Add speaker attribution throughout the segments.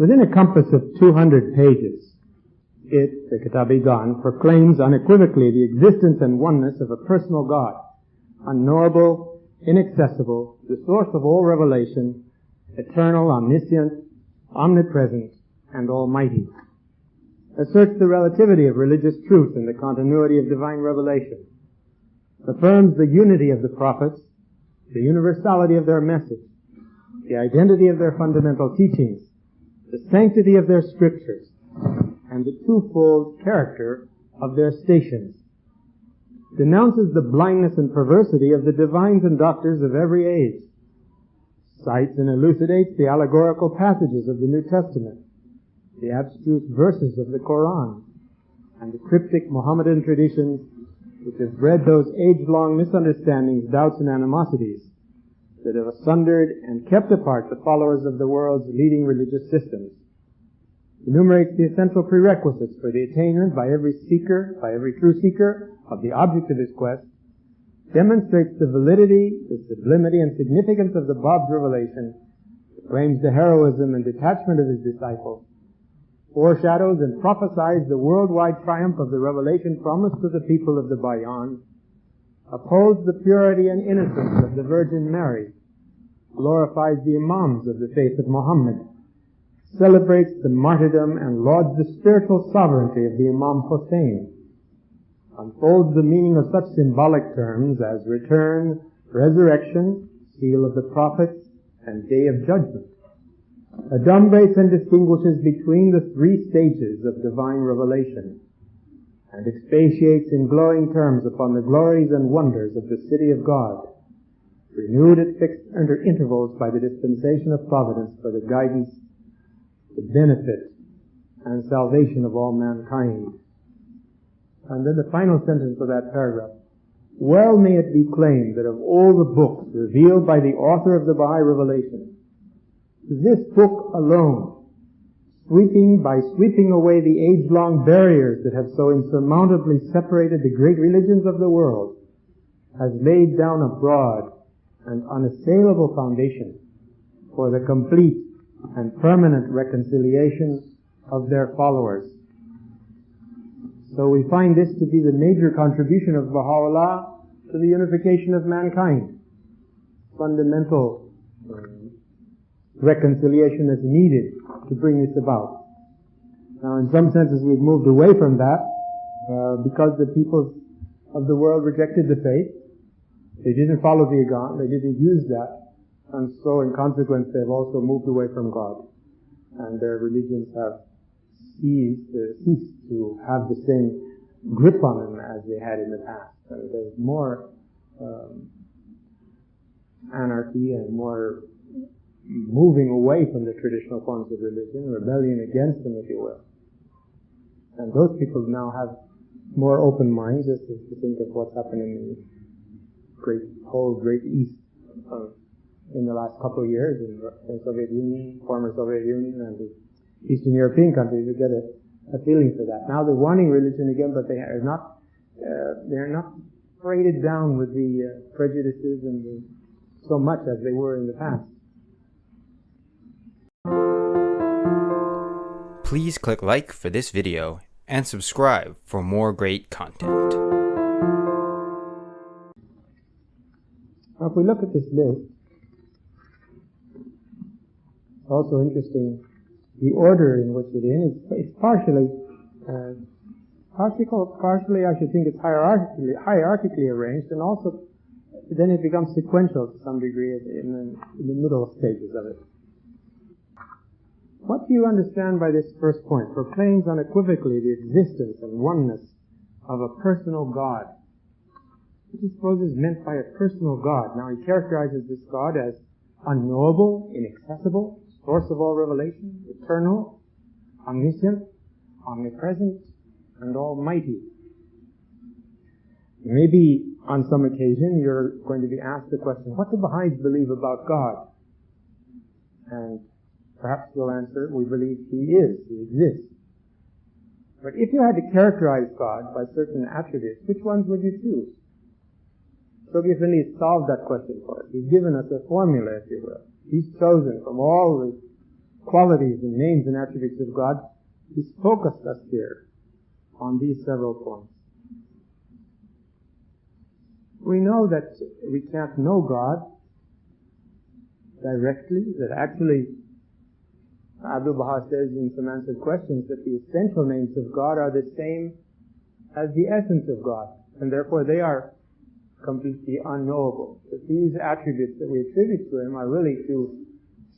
Speaker 1: Within a compass of 200 pages, it, the Kitáb-i-Íqán, proclaims unequivocally the existence and oneness of a personal God, unknowable, inaccessible, the source of all revelation, eternal, omniscient, omnipresent, and almighty. Asserts the relativity of religious truth and the continuity of divine revelation. Affirms the unity of the prophets, the universality of their message, the identity of their fundamental teachings, the sanctity of their scriptures, and the twofold character of their stations. Denounces the blindness and perversity of the divines and doctors of every age. Cites and elucidates the allegorical passages of the New Testament, the abstruse verses of the Quran, and the cryptic Mohammedan traditions which have bred those age-long misunderstandings, doubts, and animosities that have sundered and kept apart the followers of the world's leading religious systems. Enumerates the essential prerequisites for the attainment by every seeker, by every true seeker, of the object of his quest, demonstrates the validity, the sublimity, and significance of the Bab's revelation, proclaims the heroism and detachment of his disciples, foreshadows and prophesies the worldwide triumph of the revelation promised to the people of the Bayan, upholds the purity and innocence of the Virgin Mary, glorifies the Imams of the faith of Muhammad, celebrates the martyrdom and lauds the spiritual sovereignty of the Imam Hussein, unfolds the meaning of such symbolic terms as return, resurrection, seal of the prophets, and day of judgment, adumbrates and distinguishes between the three stages of divine revelation, and expatiates in glowing terms upon the glories and wonders of the city of God, renewed at fixed intervals by the dispensation of providence for the guidance, the benefit, and salvation of all mankind. And then the final sentence of that paragraph. Well may it be claimed that of all the books revealed by the author of the Bahá'í revelation, this book alone, by sweeping away the age-long barriers that have so insurmountably separated the great religions of the world, has laid down a broad and unassailable foundation for the complete and permanent reconciliation of their followers. So we find this to be the major contribution of Baha'u'llah to the unification of mankind. Fundamental reconciliation is needed to bring this about. Now, in some senses, we've moved away from that because the people of the world rejected the faith. They didn't follow the Iqan, they didn't use that, and so in consequence they've also moved away from God, and their religions have ceased to have the same grip on them as they had in the past. And there's more anarchy and more moving away from the traditional forms of religion, rebellion against them, if you will. And those people now have more open minds, just to think of what's happened in the whole Great East in the last couple of years, in the Soviet Union, former Soviet Union, and the Eastern European countries. You get a feeling for that. Now they're wanting religion again, but they're not freighted down with the prejudices and so much as they were in the past.
Speaker 2: Please click like for this video and subscribe for more great content.
Speaker 1: Now if we look at this list, it's also interesting the order in which it's in. It's partially I should think it's hierarchically arranged, and also then it becomes sequential to some degree in the middle stages of it. What do you understand by this first point? Proclaims unequivocally the existence and oneness of a personal God. What do you suppose is meant by a personal God? Now he characterizes this God as unknowable, inaccessible, source of all revelation, eternal, omniscient, omnipresent, and almighty. Maybe on some occasion you're going to be asked the question, what do Baha'is believe about God? And perhaps you'll answer, we believe He exists. But if you had to characterize God by certain attributes, which ones would you choose? So Shoghi Effendi solved that question for us. He's given us a formula, if you will. He's chosen from all qualities and names and attributes of God, he's focused us here on these several points. We know that we can't know God directly, that actually Abdu'l-Baha says in some answered questions that the essential names of God are the same as the essence of God, and therefore they are completely unknowable. That these attributes that we attribute to him are really to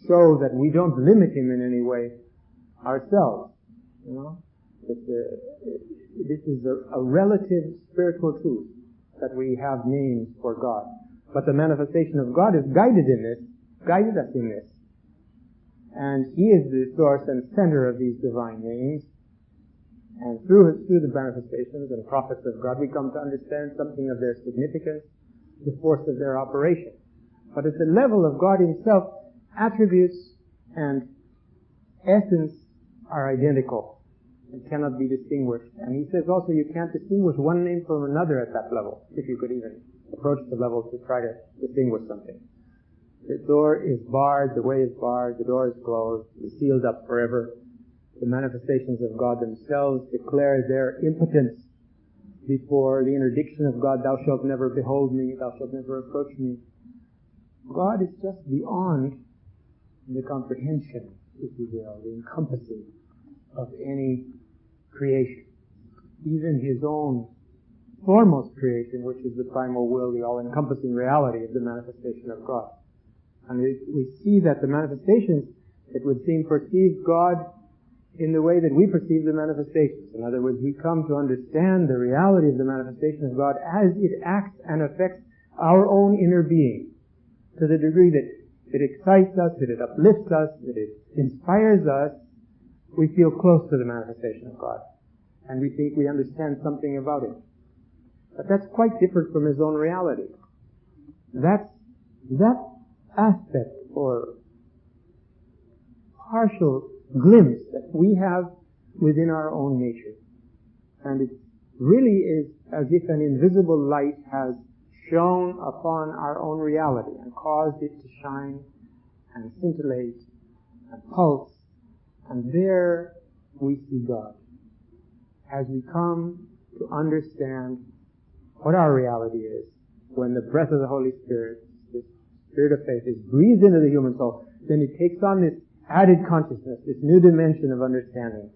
Speaker 1: show that we don't limit him in any way ourselves. You know, this is a relative spiritual truth that we have names for God. But the manifestation of God is guided us in this. And he is the source and center of these divine names. And through the manifestations and prophets of God, we come to understand something of their significance, the force of their operation. But at the level of God himself, attributes and essence are identical and cannot be distinguished. And he says also you can't distinguish one name from another at that level, if you could even approach the level to try to distinguish something. The door is barred, the way is barred, the door is closed, it's sealed up forever. The manifestations of God themselves declare their impotence before the interdiction of God, thou shalt never behold me, thou shalt never approach me. God is just beyond the comprehension, if you will, the encompassing of any creation. Even his own foremost creation, which is the primal will, the all-encompassing reality of the manifestation of God. And we see that the manifestations, it would seem, perceive God in the way that we perceive the manifestations. In other words, we come to understand the reality of the manifestation of God as it acts and affects our own inner being, to the degree that it excites us, that it uplifts us, that it inspires us. We feel close to the manifestation of God, and we think we understand something about it. But that's quite different from his own reality. That aspect or partial glimpse that we have within our own nature. And it really is as if an invisible light has shone upon our own reality and caused it to shine and scintillate and pulse. And there we see God. As we come to understand what our reality is, when the breath of the Holy Spirit, this Spirit of faith, is breathed into the human soul, then it takes on this added consciousness, this new dimension of understanding,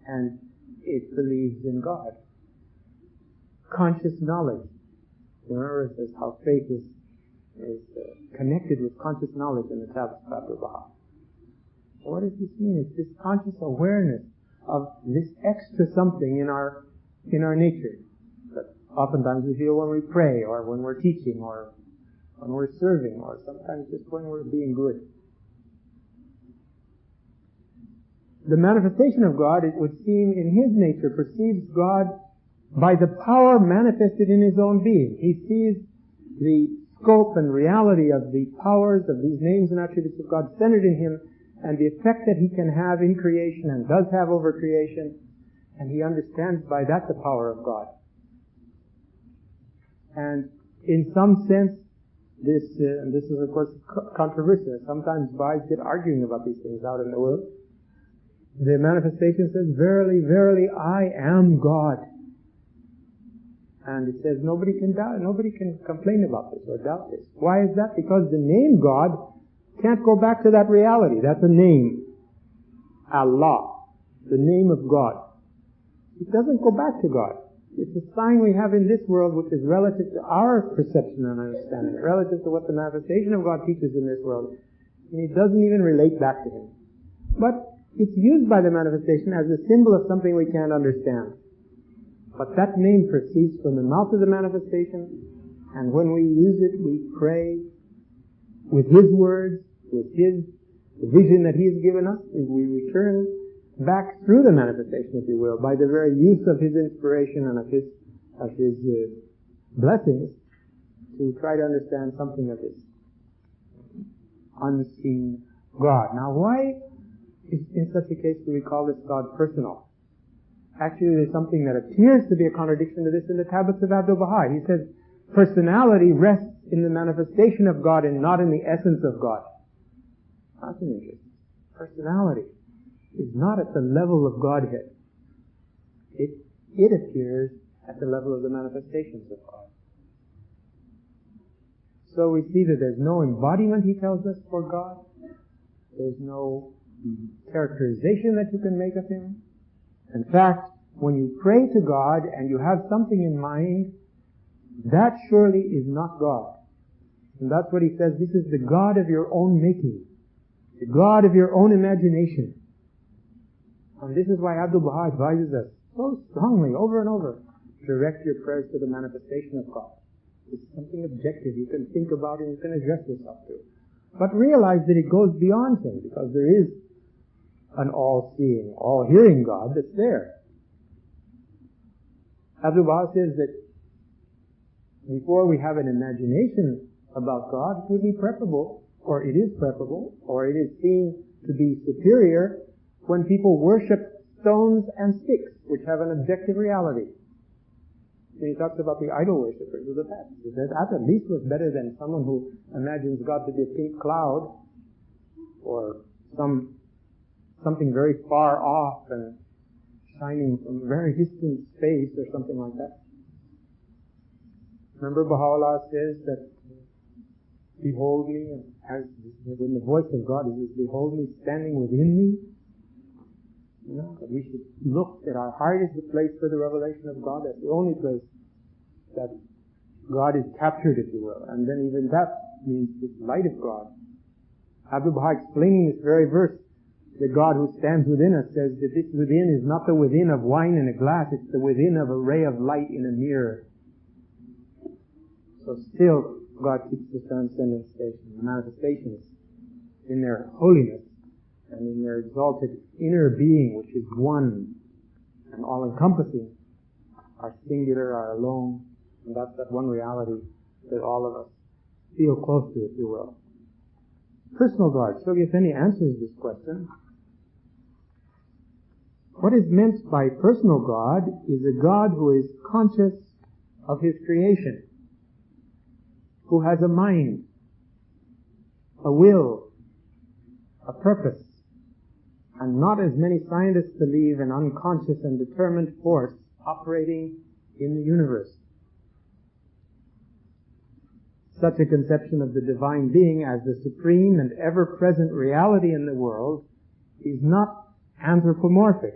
Speaker 1: and it believes in God. Conscious knowledge. Remember, it says how faith is connected with conscious knowledge in the tablets of Abdu'l-Baha. What does this mean? It's this conscious awareness of this extra something in our nature that oftentimes we feel when we pray, or when we're teaching, or when we're serving, or sometimes just when we're being good. The manifestation of God, it would seem, in his nature, perceives God by the power manifested in his own being. He sees the scope and reality of the powers of these names and attributes of God centered in him, and the effect that he can have in creation and does have over creation, and he understands by that the power of God. And in some sense, this is of course controversial. Sometimes Baha'is get arguing about these things out in the world. The manifestation says, verily, verily, I am God. And it says nobody can complain about this or doubt this. Why is that? Because the name God can't go back to that reality. That's a name. Allah. The name of God. It doesn't go back to God. It's a sign we have in this world which is relative to our perception and understanding, relative to what the manifestation of God teaches in this world. And it doesn't even relate back to him. But it's used by the manifestation as a symbol of something we can't understand. But that name proceeds from the mouth of the manifestation, and when we use it, we pray with his words, with his vision that he has given us. We return back through the manifestation, if you will, by the very use of his inspiration and of his blessings, to try to understand something of this unseen God. Now, why in such a case do we call this God personal? Actually, there's something that appears to be a contradiction to this in the tablets of Abdu'l-Baha. He says, personality rests in the manifestation of God and not in the essence of God. That's an interest. personality, is not at the level of Godhead. It appears at the level of the manifestations of God. So we see that there's no embodiment, he tells us, for God. There's no characterization that you can make of him. In fact, when you pray to God and you have something in mind, that surely is not God. And that's what he says, this is the God of your own making, the God of your own imagination. And this is why Abdu'l-Baha advises us so strongly, over and over, direct your prayers to the manifestation of God. It's something objective you can think about and you can address yourself to. But realize that it goes beyond him, because there is an all-seeing, all-hearing God that's there. Abdu'l-Baha says that before we have an imagination about God, it would be preferable, or it is preferable, or it is seen to be superior when people worship stones and sticks, which have an objective reality. And he talks about the idol worshippers of the past. He says that at least was better than someone who imagines God to be a pink cloud, or something very far off and shining from a very distant space, or something like that. Remember, Baha'u'llah says that, behold me, and when the voice of God is, behold me standing within me. You know, that we should look that our heart is the place for the revelation of God. That's the only place that God is captured, if you will. And then even that means this light of God. Abdu'l-Baha, explaining this very verse, the God who stands within us, says that this within is not the within of wine in a glass, it's the within of a ray of light in a mirror. So still, God keeps the transcendent station, the manifestations in their holiness and in their exalted inner being, which is one and all-encompassing, are singular, are alone, and that's that one reality that all of us feel close to, if you will. Personal God. Shoghi Effendi answers this question. What is meant by personal God is a God who is conscious of his creation, who has a mind, a will, a purpose, and not, as many scientists believe, an unconscious and determined force operating in the universe. Such a conception of the divine being as the supreme and ever-present reality in the world is not anthropomorphic,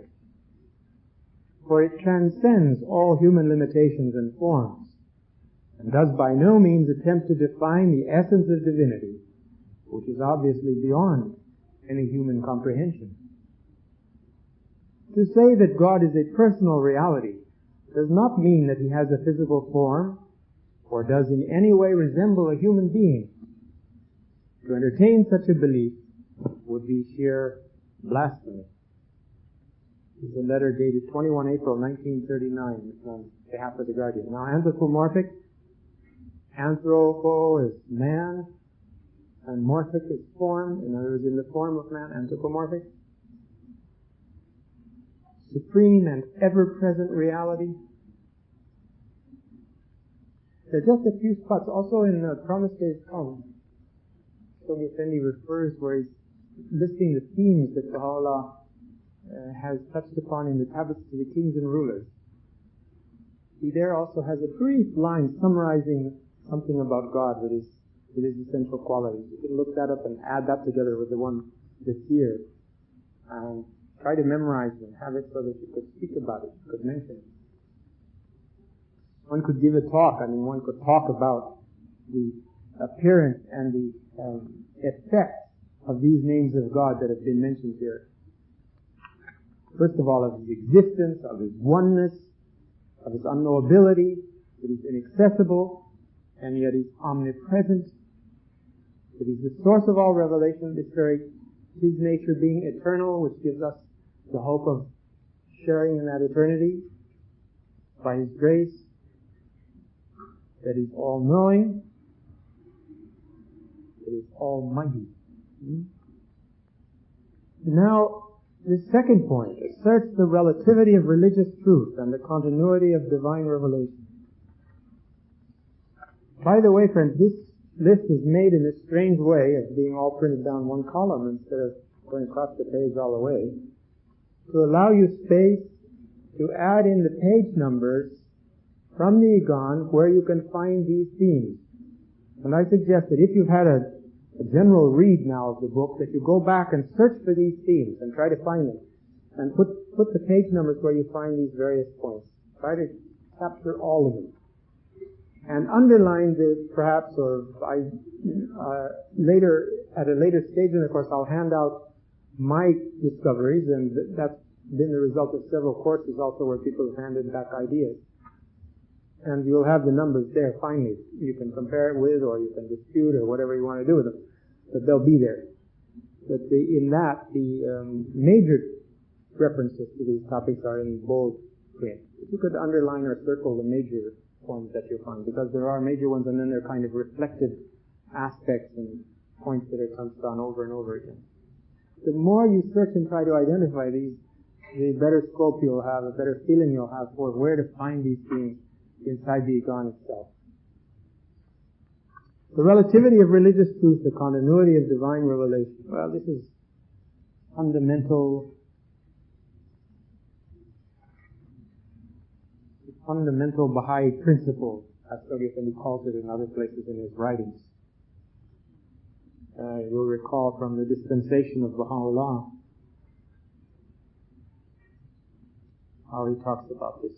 Speaker 1: for it transcends all human limitations and forms, and does by no means attempt to define the essence of divinity, which is obviously beyond any human comprehension. To say that God is a personal reality does not mean that he has a physical form or does in any way resemble a human being. To entertain such a belief would be sheer blasphemy. This is a letter dated 21 April 1939 on behalf of the Guardian. Now, anthropomorphic, anthropo is man, and morphic is form, in other words, in the form of man, anthropomorphic. Supreme and ever-present reality. There are just a few spots. Also in the Promised Days Come, Shoghi Effendi refers where he's listing the themes that Baha'u'llah has touched upon in the tablets to the kings and rulers. He there also has a brief line summarizing something about God with his essential qualities. You can look that up and add that together with the one that's here. And try to memorize them, have it so that you could speak about it, you could mention it. One could give a talk, one could talk about the appearance and the effect of these names of God that have been mentioned here. First of all, of his existence, of his oneness, of his unknowability, that he's inaccessible, and yet he's omnipresent, that he's the source of all revelation, his nature being eternal, which gives us the hope of sharing in that eternity by his grace, that he's all-knowing, that he's almighty. Now, the second point asserts the relativity of religious truth and the continuity of divine revelation. By the way, friends, this list is made in this strange way of being all printed down one column instead of going across the page all the way, to allow you space to add in the page numbers from the Iqan where you can find these themes. And I suggest that if you've had a general read now of the book, that you go back and search for these themes and try to find them. And put the page numbers where you find these various points. Try to capture all of them. And underline perhaps, or later, at a later stage in the course, I'll hand out my discoveries, and that's been the result of several courses also where people have handed back ideas. And you'll have the numbers there finally. You can compare it with, or you can dispute, or whatever you want to do with them. But they'll be there. But in that, the major references to these topics are in bold print. If you could underline or circle the major ones that you'll find, because there are major ones and then there are kind of reflected aspects and points that are touched on over and over again. The more you search and try to identify these, the better scope you'll have, the better feeling you'll have for where to find these things inside the Iqan itself. The relativity of religious truth, the continuity of divine revelation. Well, this is fundamental Baha'i principle, as he calls it in other places in his writings. You'll recall from the dispensation of Baha'u'llah how he talks about this.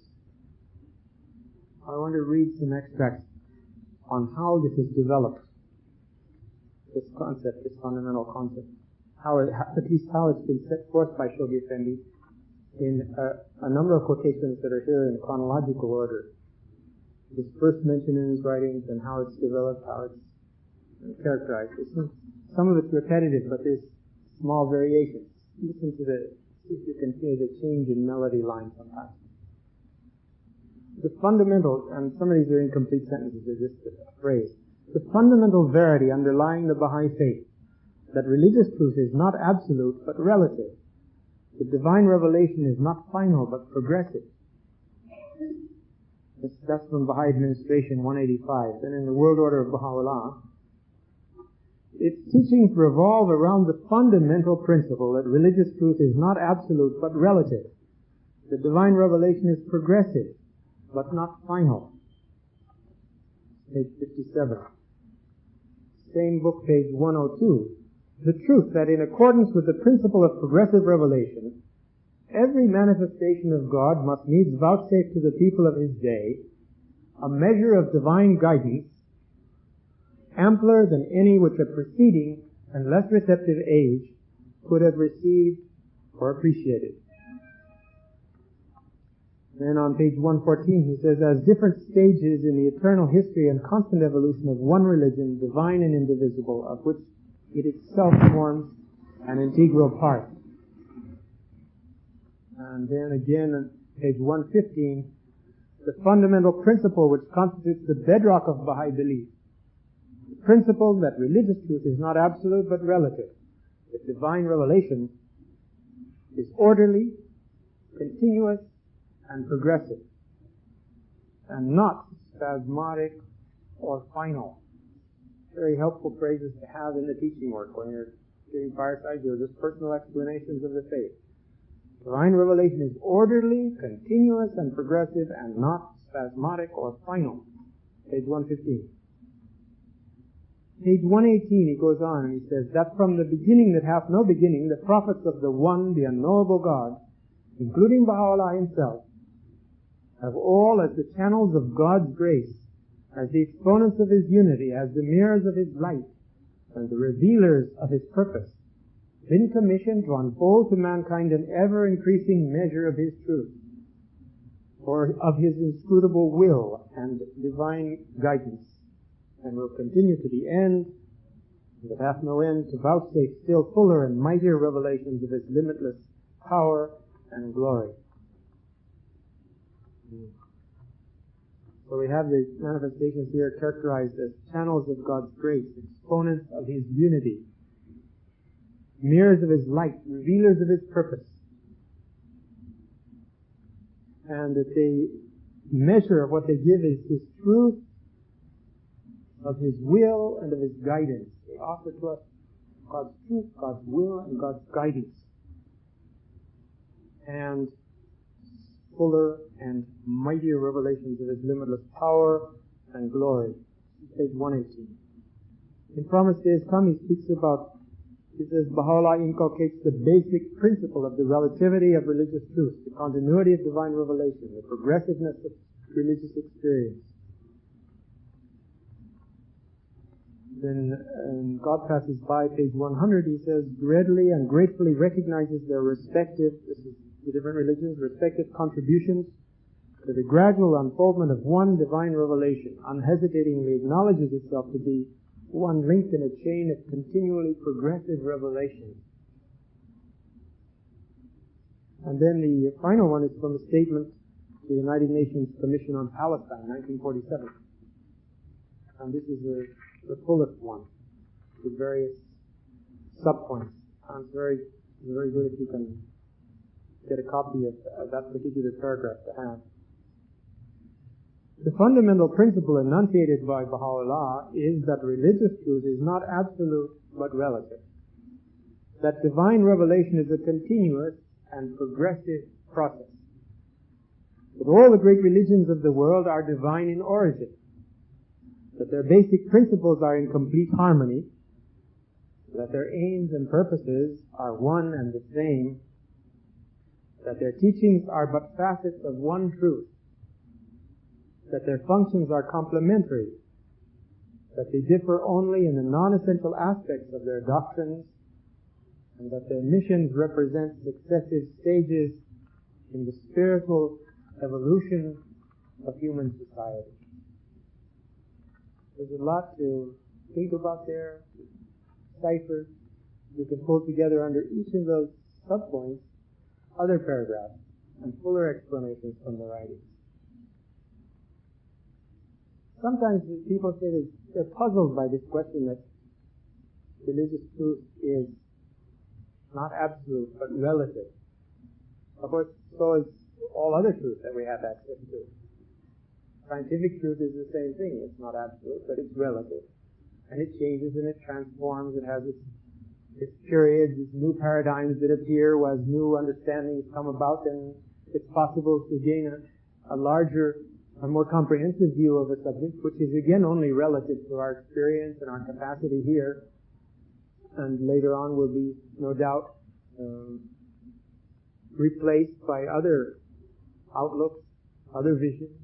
Speaker 1: I want to read some extracts on how this is developed, this concept, this fundamental concept, at least how it's been set forth by Shoghi Effendi in a number of quotations that are here in chronological order. His first mention in his writings and how it's developed, how it's characterized. Some of it's repetitive, but there's small variations. Listen to see if you can hear the change in melody line sometimes. The fundamental, and some of these are incomplete sentences, they're just a phrase. The fundamental verity underlying the Baha'i faith, that religious truth is not absolute but relative. The divine revelation is not final but progressive. That's from Baha'i Administration 185. Then in the World Order of Baha'u'llah, its teachings revolve around the fundamental principle that religious truth is not absolute but relative. The divine revelation is progressive but not final. Page 57. Same book, page 102. The truth that in accordance with the principle of progressive revelation, every manifestation of God must needs vouchsafe to the people of his day a measure of divine guidance ampler than any which a preceding and less receptive age could have received or appreciated. Then on page 114 he says, as different stages in the eternal history and constant evolution of one religion, divine and indivisible, of which it itself forms an integral part. And then again on page 115, the fundamental principle which constitutes the bedrock of Baha'i belief, the principle that religious truth is not absolute but relative. The divine revelation is orderly, continuous, and progressive, and not spasmodic or final. Very helpful phrases to have in the teaching work when you're doing firesides or just personal explanations of the faith. Divine revelation is orderly, continuous, and progressive, and not spasmodic or final. Page 115. Page 118 he goes on and he says, that from the beginning that hath no beginning, the prophets of the one, the unknowable God, including Baha'u'llah himself, have all as the channels of God's grace, as the exponents of his unity, as the mirrors of his light, and the revealers of his purpose, been commissioned to unfold to mankind an ever-increasing measure of his truth, or of his inscrutable will and divine guidance, and will continue to the end, that hath no end, to vouchsafe still fuller and mightier revelations of his limitless power and glory. So we have the manifestations here characterized as channels of God's grace, exponents of his unity, mirrors of his light, revealers of his purpose. And that the measure of what they give is his truth, of his will, and of his guidance. They offer to us God's truth, God's will, and God's guidance. And fuller and mightier revelations of His limitless power and glory. Page 118. In Promised Days Come, he says, Baha'u'llah inculcates the basic principle of the relativity of religious truth, the continuity of divine revelation, the progressiveness of religious experience. Then God Passes By, page 100, he says, readily and gratefully recognizes their respective, this is the different religions, respective contributions to the gradual unfoldment of one divine revelation, unhesitatingly acknowledges itself to be one link in a chain of continually progressive revelation. And then the final one is from a statement to the United Nations Commission on Palestine, 1947. And this is the fullest one, with various subpoints. And it's very good if you can get a copy of that particular paragraph to hand. The fundamental principle enunciated by Baha'u'llah is that religious truth is not absolute but relative. That divine revelation is a continuous and progressive process. That all the great religions of the world are divine in origin. That their basic principles are in complete harmony. That their aims and purposes are one and the same. That their teachings are but facets of one truth. That their functions are complementary, that they differ only in the non-essential aspects of their doctrines, and that their missions represent successive stages in the spiritual evolution of human society. There's a lot to think about there, to decipher. You can pull together under each of those subpoints other paragraphs and fuller explanations from the writings. Sometimes people say that they're puzzled by this question that religious truth is not absolute but relative. Of course, so is all other truth that we have access to. Scientific truth is the same thing. It's not absolute, but it's relative. And it changes and it transforms. It has its periods, its new paradigms that appear as new understandings come about, and it's possible to gain a larger, a more comprehensive view of a subject, which is again only relative to our experience and our capacity here, and later on will be, no doubt, replaced by other outlooks, other visions.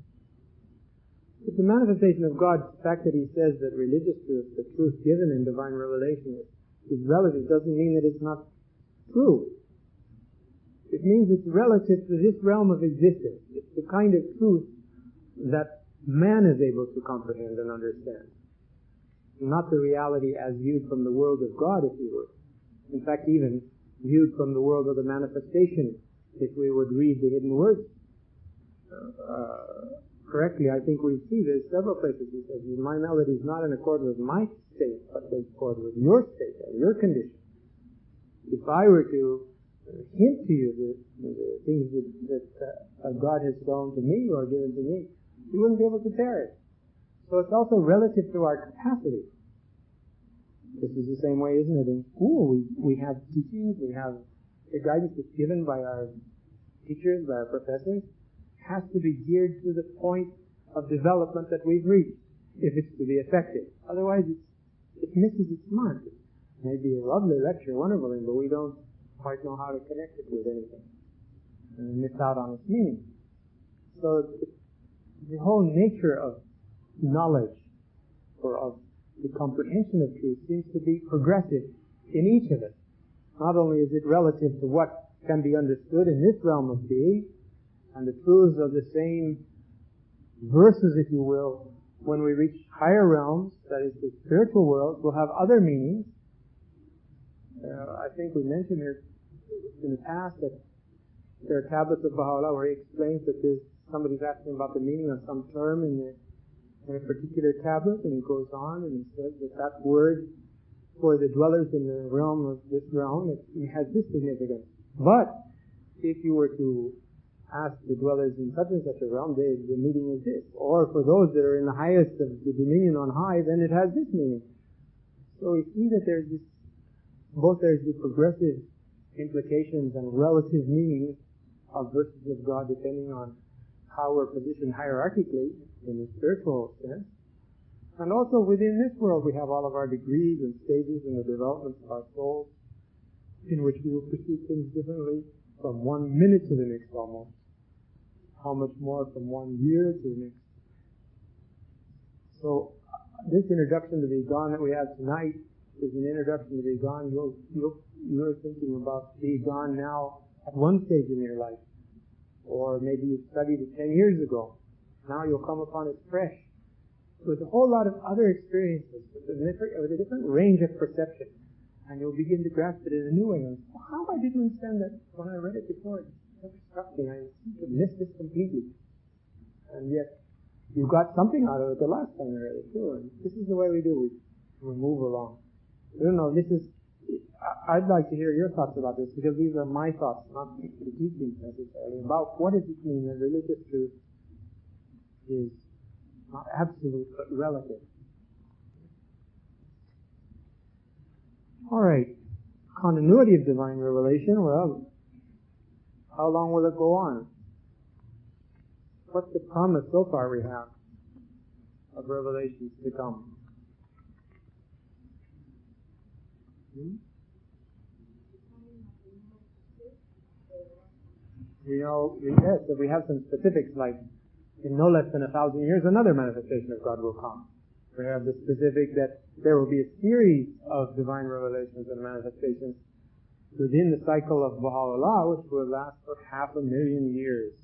Speaker 1: But the manifestation of God, the fact that He says that religious truth, the truth given in divine revelation, is relative, doesn't mean that it's not true. It means it's relative to this realm of existence. It's the kind of truth that man is able to comprehend and understand. Not the reality as viewed from the world of God, if you would. In fact, even viewed from the world of the manifestation, if we would read the hidden words correctly. I think we see there's several places He says, my melody is not in accord with my state, but in accord with your state and your condition. If I were to hint to you the things that God has shown to me or given to me, you wouldn't be able to bear it. So it's also relative to our capacity. This is the same way, isn't it? In school, we have teachings, we have the guidance that's given by our teachers, by our professors, has to be geared to the point of development that we've reached, if it's to be effective. Otherwise, it misses its mark. It may be a lovely lecture, wonderful thing, but we don't quite know how to connect it with anything, and we miss out on its meaning. So the whole nature of knowledge, or of the comprehension of truth, seems to be progressive in each of us. Not only is it relative to what can be understood in this realm of being, and the truths of the same verses, if you will, when we reach higher realms, that is the spiritual world, will have other meanings. I think we mentioned here in the past that there are tablets of Baha'u'llah where he explains that somebody's asking about the meaning of some term in a particular tablet, and he goes on and he says that word for the dwellers in the realm of this realm, it has this significance. But if you were to ask the dwellers in such and such a realm, the meaning is this. Or for those that are in the highest of the dominion on high, then it has this meaning. So we see that there's this both there's the progressive implications and relative meanings of verses of God depending on how we're positioned hierarchically in the spiritual sense. And also within this world we have all of our degrees and stages in the development of our souls, in which we will perceive things differently from 1 minute to the next almost. How much more from 1 year to the next. So this introduction to the Iqan that we have tonight is an introduction to the Iqan. You're thinking about the Iqan now at one stage in your life. Or maybe you studied it 10 years ago. Now you'll come upon it fresh with a whole lot of other experiences, with a different range of perception. And you'll begin to grasp it in a new way. And, how I didn't understand that when I read it before, it never struck me. I seem to miss this completely. And yet, you got something out of it the last time you read it too. And this is the way we do. We move along. I don't know, I'd like to hear your thoughts about this, because these are my thoughts, not the teachings necessarily, about what does it mean that religious truth is not absolute but relative. Alright, continuity of divine revelation, well, how long will it go on? What's the promise so far we have of revelations to come? Yes, if we have some specifics, like in no less than 1,000 years, another manifestation of God will come. We have the specific that there will be a series of divine revelations and manifestations within the cycle of Baha'u'llah, which will last for 500,000 years.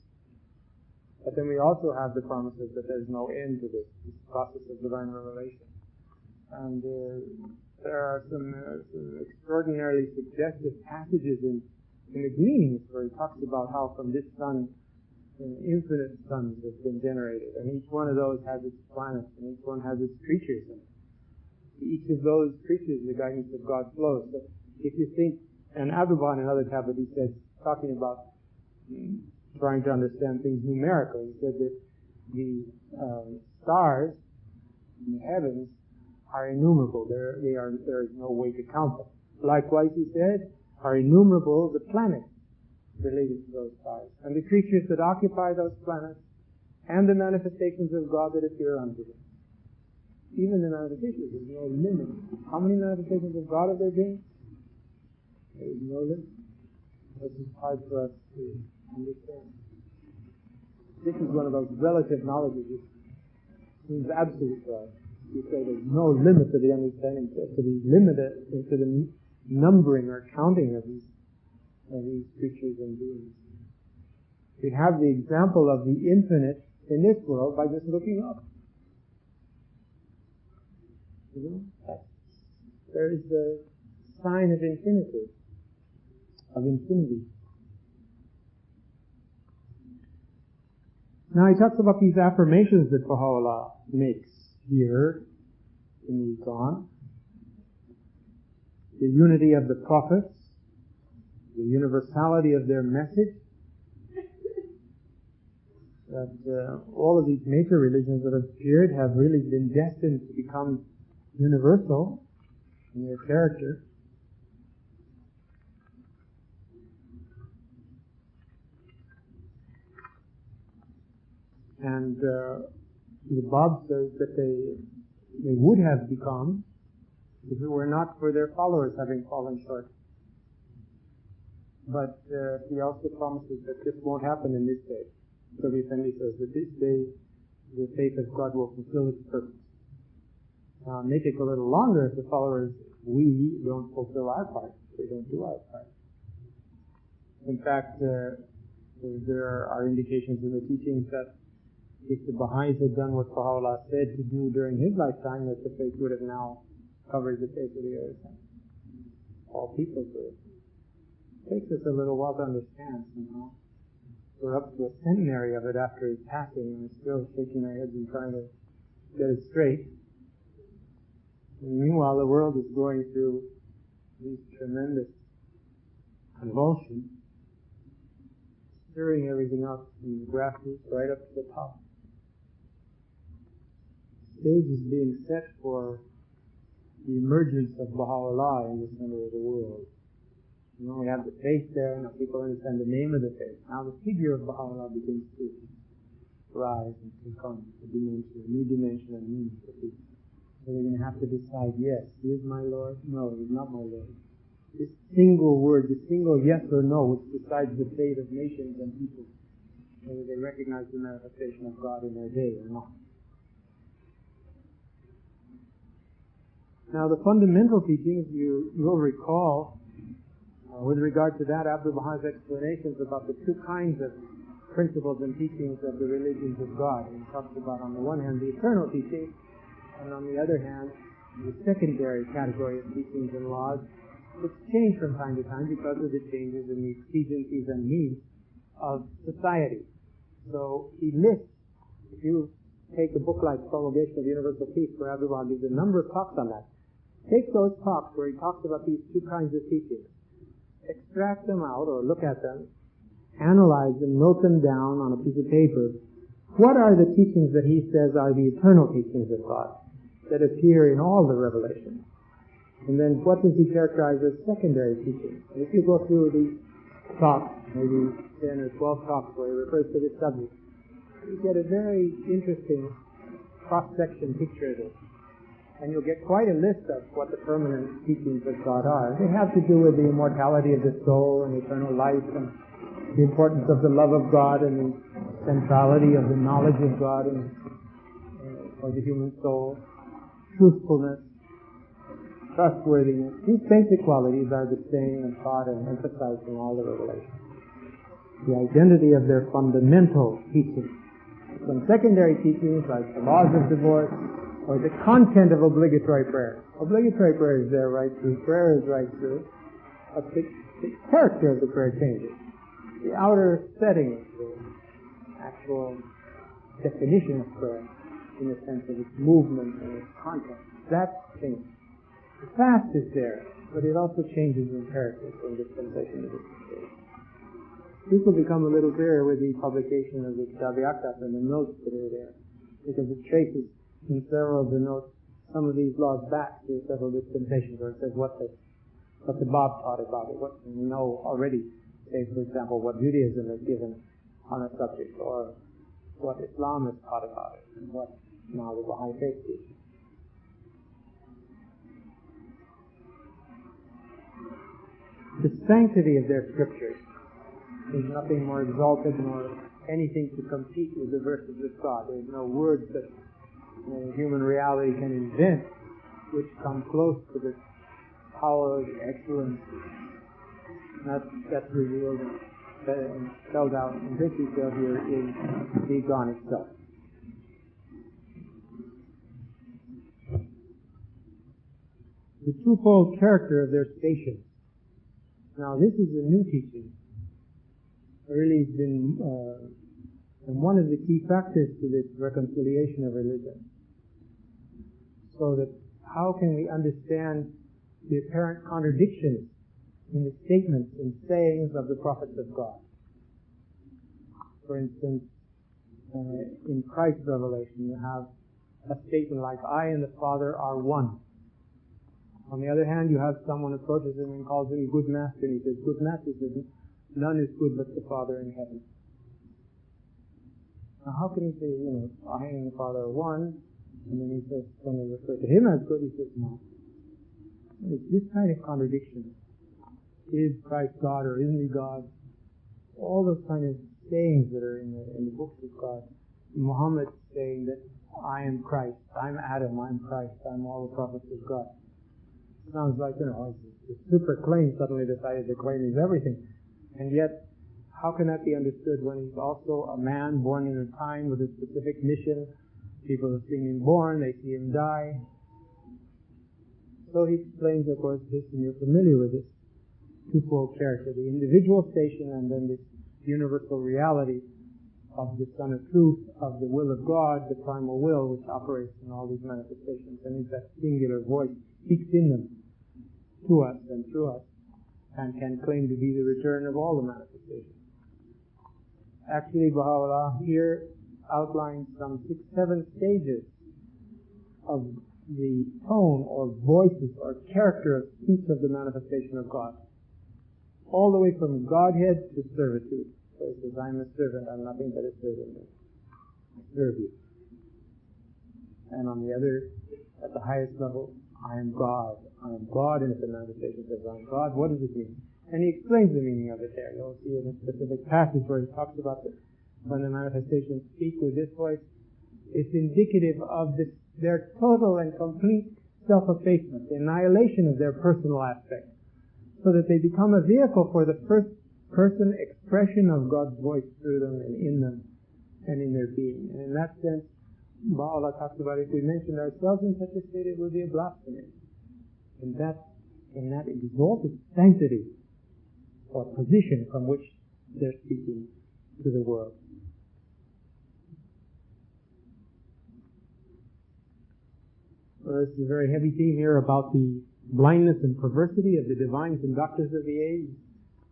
Speaker 1: But then we also have the promises that there's no end to this process of divine revelation. And there are some extraordinarily suggestive passages in the Gleanings where he talks about how from this sun infinite suns have been generated, and each one of those has its planets, and each one has its creatures in it. Each of those creatures, the guidance of God flows. So if you think, and Abdu'l-Baha in another tablet, he said, talking about trying to understand things numerically, he said that the stars in the heavens are innumerable. There is no way to count them. Likewise, he said, are innumerable the planets related to those stars, and the creatures that occupy those planets, and the manifestations of God that appear unto them. Even the manifestations, there's no limit. How many manifestations of God have there been? There is no limit. This is hard for us to understand. This is one of those relative knowledges that seems absolute for us. You say there's no limit to the understanding, to the numbering or counting of these creatures and beings. We have the example of the infinite in this world by just looking up. There is the sign of infinity. Now he talks about these affirmations that Baha'u'llah makes here in the Iqan. The unity of the prophets, the universality of their message, that all of these major religions that have appeared have really been destined to become universal in their character. And the Bab says that they would have become if it were not for their followers having fallen short. But he also promises that this won't happen in this day. So the Effendi says that this day the faith of God will fulfill its purpose. Now it may take a little longer if the followers, we don't fulfill our part. We don't do our part. In fact, there are indications in the teachings that if the Baha'is had done what Baha'u'llah said to do during his lifetime, that the faith would have now covered the face of the earth. All people do it. It takes us a little while to understand, We're up to a centenary of it after his passing, and we're still shaking our heads and trying to get it straight. And meanwhile, the world is going through these tremendous convulsions, stirring everything up from the grassroots right up to the top. The stage is being set for the emergence of Baha'u'llah in the center of the world. You know, we have the faith there, now people understand the name of the faith. Now the figure of Baha'u'llah begins to rise and take on a new dimension and meaning for people. So they're going to have to decide, yes, he is my Lord. No, he's not my Lord. This single word, this single yes or no, which decides the fate of nations and people, whether they recognize the manifestation of God in their day or not. Now the fundamental teachings, you will recall, with regard to that, Abdul Baha's explanations about the two kinds of principles and teachings of the religions of God. He talks about, on the one hand, the eternal teachings, and on the other hand, the secondary category of teachings and laws, which change from time to time because of the changes in the exigencies and needs of society. So he lists, if you take a book like Promulgation of Universal Peace, where Abdul Baha gives a number of talks on that, take those talks where he talks about these two kinds of teachings, extract them out or look at them, analyze them, note them down on a piece of paper. What are the teachings that he says are the eternal teachings of God that appear in all the revelations? And then what does he characterize as secondary teachings? And if you go through these talks, maybe 10 or 12 talks where he refers to this subject, you get a very interesting cross-section picture of it. And you'll get quite a list of what the permanent teachings of God are. They have to do with the immortality of the soul and eternal life and the importance of the love of God and the centrality of the knowledge of God and for the human soul, truthfulness, trustworthiness. These basic qualities are the same and taught and emphasized in all the revelations. The identity of their fundamental teachings. Some secondary teachings like the laws of divorce, or the content of obligatory prayer. Obligatory prayer is there right through. Prayer is right through. But the character of the prayer changes. The outer setting, the actual definition of prayer, in the sense of its movement and its content, that changes. The fast is there, but it also changes in character from dispensation to dispensation. This will become a little clearer with the publication of the Kitáb-i-Iqán and the notes that are there, because it traces in several of the notes some of these laws back to several dispensations, where it says what the Bab taught about it, what we know already, say for example what Judaism has given on a subject, or what Islam has taught about it, and what now the Bahá'í faith teaches. The sanctity of their scriptures is nothing more exalted nor anything to compete with the verses of God. There is no words that human reality can invent which come close to the power, the excellence. That's revealed and spelled out in great detail here in the Iqan itself. The twofold character of their station. Now this is a new teaching. It really has been one of the key factors to this reconciliation of religion. So that how can we understand the apparent contradictions in the statements and sayings of the prophets of God? For instance, in Christ's revelation, you have a statement like, I and the Father are one. On the other hand, you have someone approaches him and calls him good master, and he says, good master, says, none is good but the Father in heaven. Now how can he say, I and the Father are one, and then he says, when they refer to him as good, he says, no. It's this kind of contradiction. Is Christ God or isn't he God? All those kind of sayings that are in the books of God. Muhammad saying that I am Christ, I'm Adam, I'm Christ, I'm all the prophets of God. It sounds like, it's a super claim suddenly decided to claim he's everything. And yet, how can that be understood when he's also a man born in a time with a specific mission? People have seen him born, they see him die. So he explains, of course, this, and you're familiar with this twofold character, the individual station and then this universal reality of the Son of Truth, of the will of God, the primal will, which operates in all these manifestations, and is that singular voice speaks in them to us and through us, and can claim to be the return of all the manifestations. Actually, Baha'u'llah here outlines some 6-7 stages of the tone or voices or character of speech of the manifestation of God. All the way from Godhead to servitude. So it says, I'm a servant, I'm nothing but a servant. I serve you. And on the other, at the highest level, I am God. I am God, and if the manifestation says, I am God, what does it mean? And he explains the meaning of it there. You'll see in a specific passage where he talks about when the manifestations speak with this voice, it's indicative of their total and complete self-effacement, the annihilation of their personal aspect, so that they become a vehicle for the first-person expression of God's voice through them and in them and in their being. And in that sense, Baha'u'llah talks about if we mentioned ourselves in such a state, it would be a blasphemy. In that exalted sanctity or position from which they're speaking to the world. Well, this is a very heavy theme here about the blindness and perversity of the divines and doctors of the age.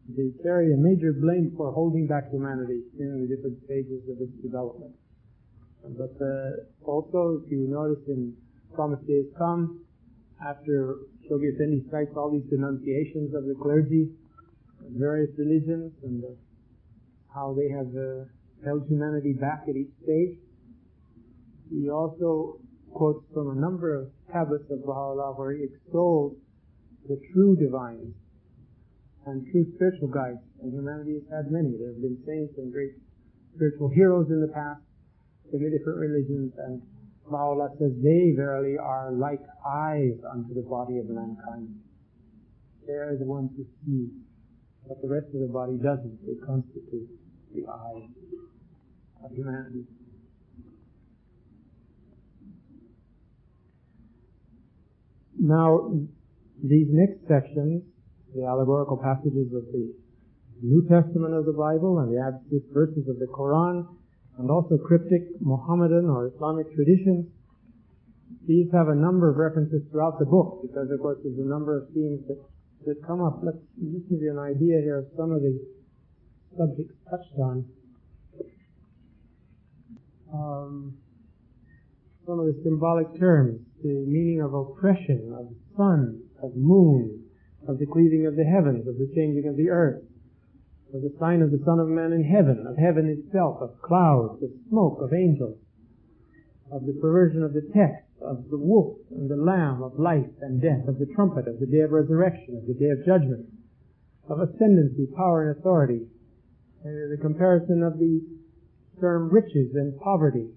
Speaker 1: They carry a major blame for holding back humanity in the different stages of its development. But also, if you notice in Promised Days Come, after Shoghi Effendi cites all these denunciations of the clergy, various religions, and how they have held humanity back at each stage, he also quotes from a number of tablets of Baha'u'llah where he extols the true divines and true spiritual guides. And humanity has had many. There have been saints and great spiritual heroes in the past in the different religions, and Baha'u'llah says they verily are like eyes unto the body of mankind. They are the ones who see, but the rest of the body doesn't. They constitute the eyes of humanity. Now, these next sections, the allegorical passages of the New Testament of the Bible and the abstract verses of the Quran, and also cryptic Mohammedan or Islamic traditions, these have a number of references throughout the book, because of course there's a number of themes that come up. Let's just give you an idea here of some of the subjects touched on. Some of the symbolic terms, the meaning of oppression, of sun, of moon, of the cleaving of the heavens, of the changing of the earth, of the sign of the Son of Man in heaven, of heaven itself, of clouds, of smoke, of angels, of the perversion of the text, of the wolf and the lamb, of life and death, of the trumpet, of the day of resurrection, of the day of judgment, of ascendancy, power, and authority, and the comparison of the term riches and poverty,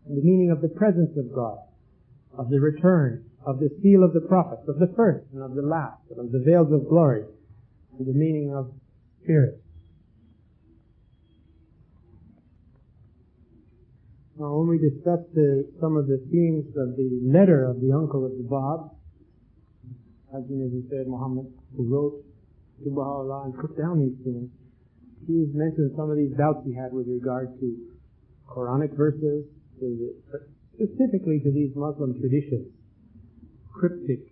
Speaker 1: and the meaning of the presence of God, of the return, of the seal of the prophets, of the first and of the last, and of the veils of glory, and the meaning of spirit. Now, when we discussed some of the themes of the letter of the uncle of the Bab, as we said, Muhammad, who wrote to Baha'u'llah and put down these themes, he's mentioned some of these doubts he had with regard to Quranic verses, specifically to these Muslim traditions, cryptic,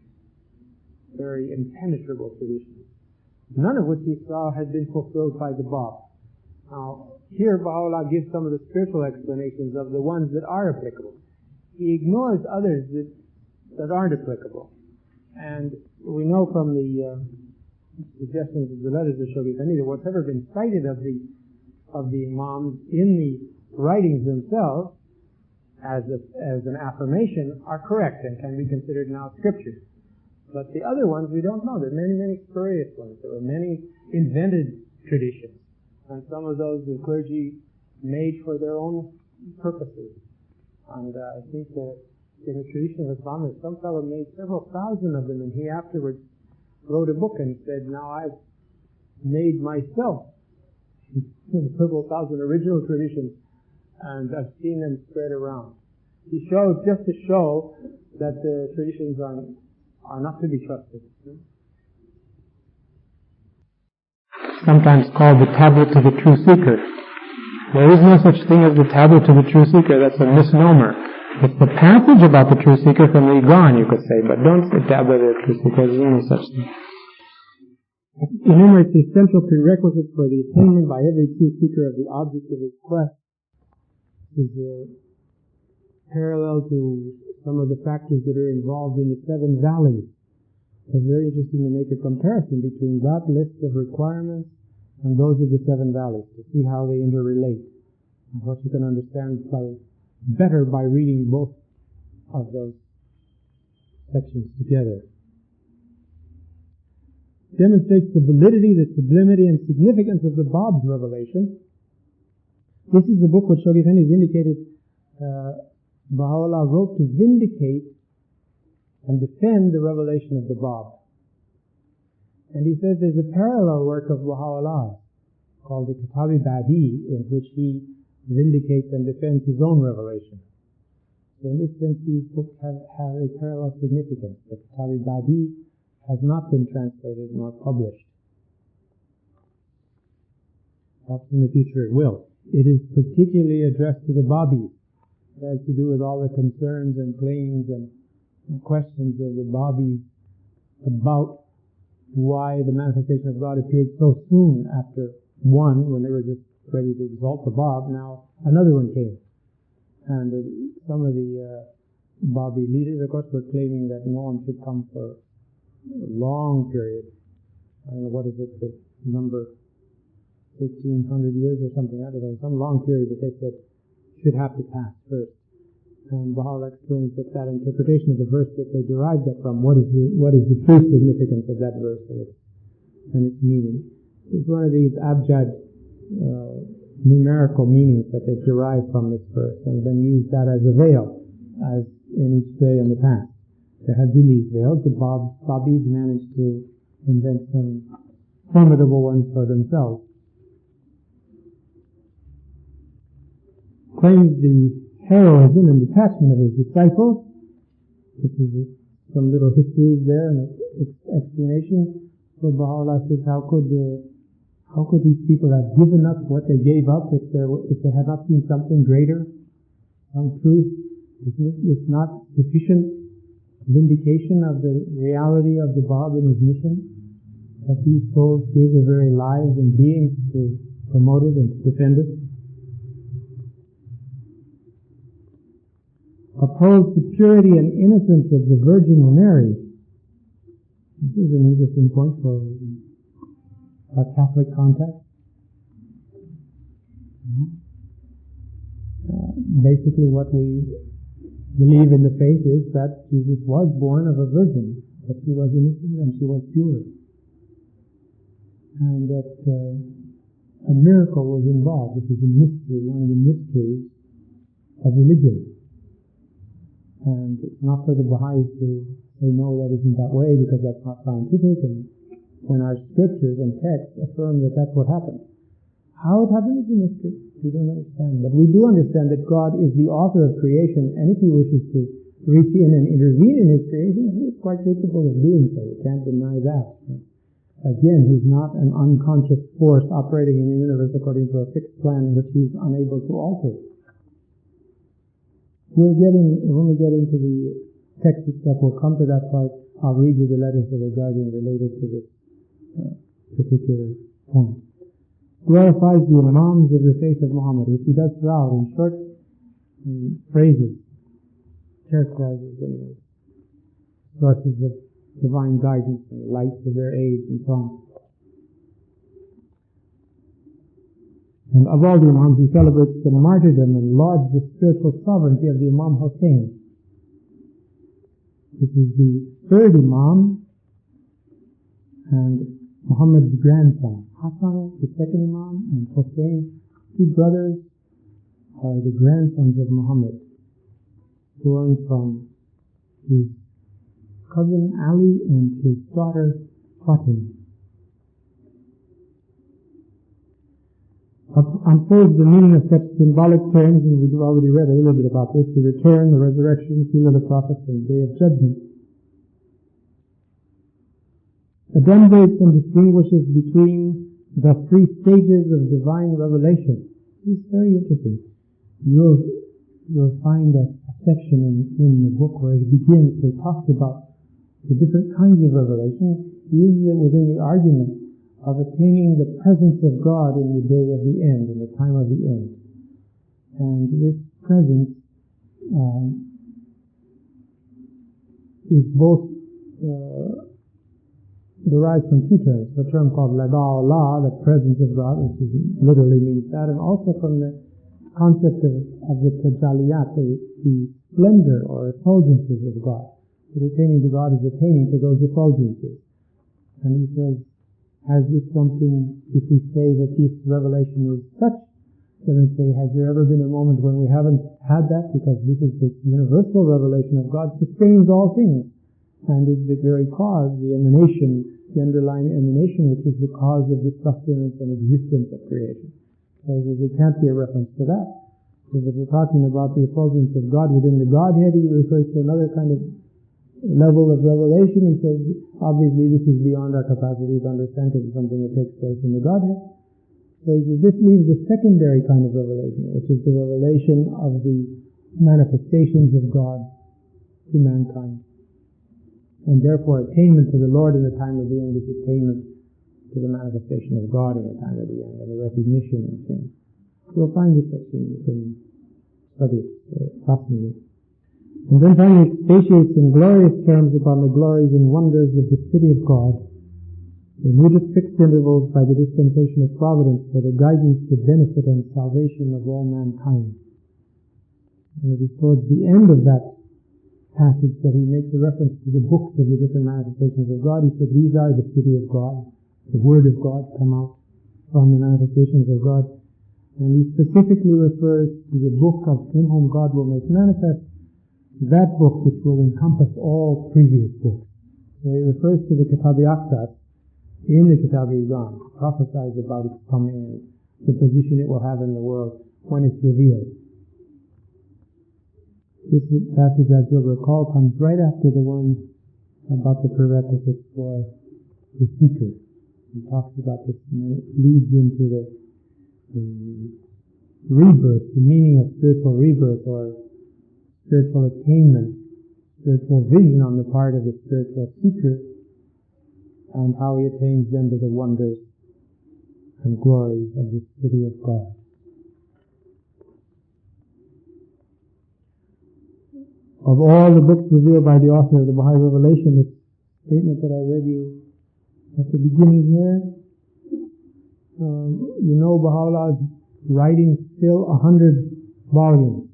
Speaker 1: very impenetrable traditions, none of which he saw had been fulfilled by the Bab. Now, here Baha'u'llah gives some of the spiritual explanations of the ones that are applicable. He ignores others that aren't applicable. And we know from the suggestions of the letters of Shoghi Effendi that what's ever been cited of the Imams in the writings themselves as an affirmation are correct and can be considered now scripture. But the other ones we don't know. There are many, many spurious ones. There are many invented traditions. And some of those the clergy made for their own purposes. And I think that in the tradition of Islam, some fellow made several thousand of them, and he afterwards wrote a book and said, now I've made myself several thousand original traditions, and I've seen them spread around. He showed, just to show that the traditions are not to be trusted. Sometimes called the tablet to the true seeker. There is no such thing as the tablet to the true seeker. That's a misnomer. It's the passage about the true seeker from the Iqan, you could say, but don't say tablet to the true seeker. There's no such thing. It enumerates the essential prerequisites for the attainment by every true seeker of the object of his quest. This is parallel to some of the factors that are involved in the 7 valleys. It's very interesting to make a comparison between that list of requirements and those of the 7 valleys, to see how they interrelate, and what you can understand better by reading both of those sections together. Demonstrates the validity, the sublimity, and significance of the Bab's revelation. This is the book which Shoghi Effendi has indicated Baha'u'llah wrote to vindicate and defend the revelation of the Bab. And he says there's a parallel work of Baha'u'llah called the Kitáb-i-Iqán, in which he vindicates and defends his own revelation. So in this sense, these books have a parallel significance. The Kitáb-i-Iqán has not been translated nor published. Perhaps in the future it will. It is particularly addressed to the Babis. It has to do with all the concerns and claims and questions of the Babis about why the manifestation of God appeared so soon after one, when they were just ready to exalt the Bab. Now another one came. And some of the Babi leaders, of course, were claiming that no one should come for a long period. I don't know, what is it, the number 1,500 years or something, I don't know, some long period that they said should have to pass first. And Baha'u'llah explains that interpretation of the verse that they derived that from, what is the true significance of that verse and its meaning. It's one of these abjad numerical meanings that they've derived from this verse and then used that as a veil, as in each day in the past. There have been these veils. The Babis managed to invent some formidable ones for themselves. Claims the heroism and detachment of his disciples. This is some little histories there and explanation. So Baha'u'llah says, how could these people have given up what they gave up if they had not seen something greater, some truth? It's not sufficient vindication of the reality of the Bab and his mission, that these souls gave their very lives and beings to promote it and to defend it. Opposed the purity and innocence of the Virgin Mary. This is an interesting point for our Catholic context. Basically what we believe in the faith is that Jesus was born of a virgin, that she was innocent and she was pure, and that a miracle was involved. This is a mystery, one of the mysteries of religion. And it's not for the Baha'is to say, no, that isn't that way, because that's not scientific, and when our scriptures and texts affirm that that's what happened. How it happened is a mystery. We don't understand. But we do understand that God is the author of creation, and if he wishes to reach in and intervene in his creation, he is quite capable of doing so. We can't deny that. Again, he's not an unconscious force operating in the universe according to a fixed plan which he's unable to alter. When we get into the text itself, we'll come to that part. I'll read you the letters of the guardian related to this particular point. Glorifies the Imams of the faith of Muhammad, which he does throughout in short phrases, characterizes them as sources of divine guidance and lights of their age and so on. And of all the Imams, he celebrates the martyrdom and lauds the spiritual sovereignty of the Imam Hussein. This is the third Imam and Muhammad's grandson. Hassan, the second Imam, and Hussein, two brothers, are the grandsons of Muhammad, born from his cousin Ali and his daughter Fatima. Unfolds the meaning of such symbolic terms, and we've already read a little bit about this: the return, the resurrection, seal of the prophets, and the day of judgment. Adumbrates and distinguishes between the three stages of divine revelation. It's very interesting. You'll find a section in the book where it begins, where it talks about the different kinds of revelation. He uses it within the argument of attaining the presence of God in the day of the end, in the time of the end. And this presence is both derived from two terms, a term called Lada, the presence of God, which literally means that, and also from the concept of the Tajalliyat, the splendor or effulgences of God. That attaining to God is attaining to those effulgences. And he says, has this something, if we say that this revelation is such, then we say, has there ever been a moment when we haven't had that? Because this is the universal revelation of God, sustains all things, and is the very cause, the emanation, the underlying emanation, which is the cause of the sustenance and existence of creation. So there can't be a reference to that. Because if we're talking about the effulgence of God within the Godhead, he refers to another kind of level of revelation. He says, obviously this is beyond our capacity to understand because it's something that takes place in the Godhead. So he says, this leaves the secondary kind of revelation, which is the revelation of the manifestations of God to mankind. And therefore, attainment to the Lord in the time of the end is attainment to the manifestation of God in the time of the end, and the recognition of Him. You'll find this section, you can study it, fascinating. And then finally, it expatiates in glorious terms upon the glories and wonders of the city of God, renewed at fixed intervals by the dispensation of providence for the guidance, the benefit, and salvation of all mankind. And it is towards the end of that passage that he makes a reference to the books of the different manifestations of God. He said, these are the city of God. The Word of God come out from the manifestations of God. And he specifically refers to the book of in whom God will make manifest, that book which will encompass all previous books. So he refers to the Kitáb-i-Iqán in the Kitáb-i-Íqán, prophesies about its coming and the position it will have in the world when it's revealed. This passage, as you'll recall, comes right after the one about the prerequisites for the seeker. He talks about this, and it leads into the rebirth, the meaning of spiritual rebirth or spiritual attainment, spiritual vision on the part of the spiritual seeker, and how he attains then to the wonders and glories of the city of God. Of all the books revealed by the author of the Bahá'í Revelation, this statement that I read you at the beginning here, you know Baha'u'llah is writing still 100 volumes.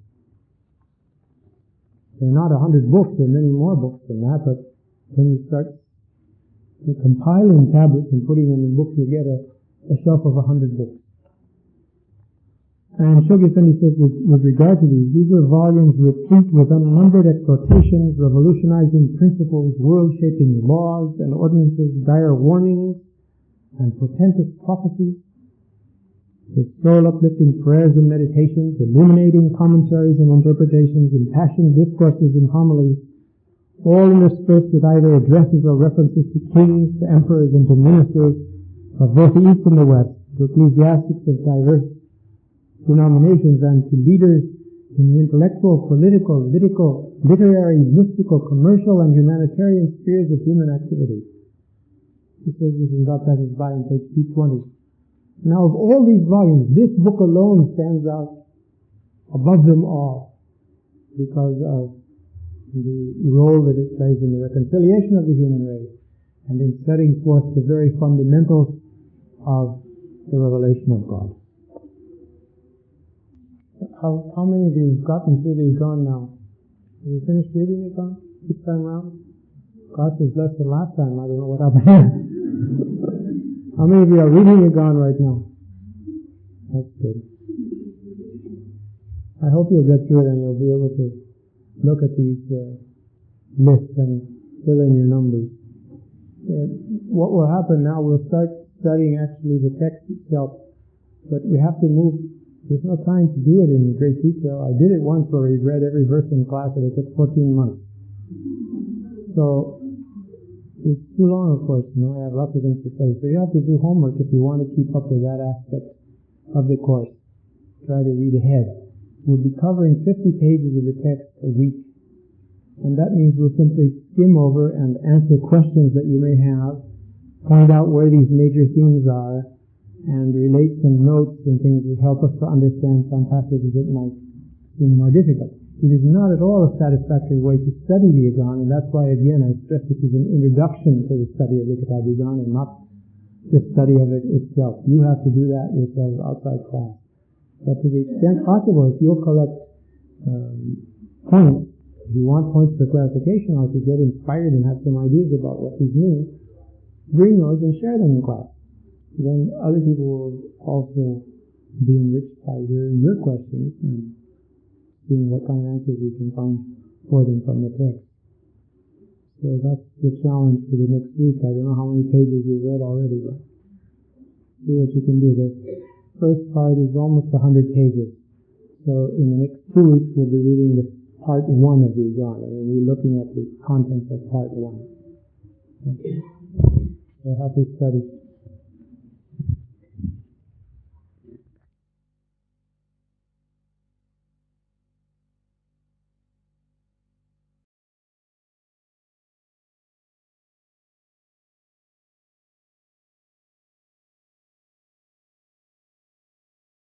Speaker 1: They're not 100 books, there are many more books than that, but when you start compiling tablets and putting them in books, you get a shelf of 100 books. And Shoghi Effendi says, with regard to these are volumes replete with unnumbered exhortations, revolutionizing principles, world-shaping laws and ordinances, dire warnings, and portentous prophecies, with soul-uplifting prayers and meditations, illuminating commentaries and interpretations, impassioned discourses and homilies, all interspersed with either addresses or references to kings, to emperors, and to ministers of both the East and the West, to ecclesiastics of diverse denominations, and to leaders in the intellectual, political, literary, mystical, commercial, and humanitarian spheres of human activity. He says this in God Passage by on page 220. Now, of all these volumes, this book alone stands out above them all because of the role that it plays in the reconciliation of the human race and in setting forth the very fundamentals of the revelation of God. How many of you have gotten through the Iqan now? Have you finished reading the Iqan this time around? Gosh, it's less than last time. I don't know what happened. How many of you are reading the Iqan right now? That's good. I hope you'll get through it and you'll be able to look at these lists and fill in your numbers. What will happen now, we'll start studying actually the text itself, but we have to move. There's no time to do it in great detail. I did it once where we read every verse in class and it took 14 months. So, it's too long, of course, I have lots of things to study. So you have to do homework if you want to keep up with that aspect of the course. Try to read ahead. We'll be covering 50 pages of the text a week. And that means we'll simply skim over and answer questions that you may have, point out where these major themes are, and relate some notes and things that help us to understand some passages that might seem more difficult. It is not at all a satisfactory way to study the Iqan, and that's why, again, I stress this is an introduction to the study of the Kitab-i-Iqan and not the study of it itself. You have to do that yourselves outside class. But to the extent possible, if you'll collect points, if you want points for clarification, or if you get inspired and have some ideas about what these mean, bring those and share them in class. Then other people will also be enriched by hearing your questions and seeing what kind of answers we can find for them from the text. So that's the challenge for the next week. I don't know how many pages you've read already, but see what you can do. The first part is almost 100 pages. So in the next 2 weeks we'll be reading the part 1 of the Iqan, and we're looking at the contents of part 1. Okay. So happy study.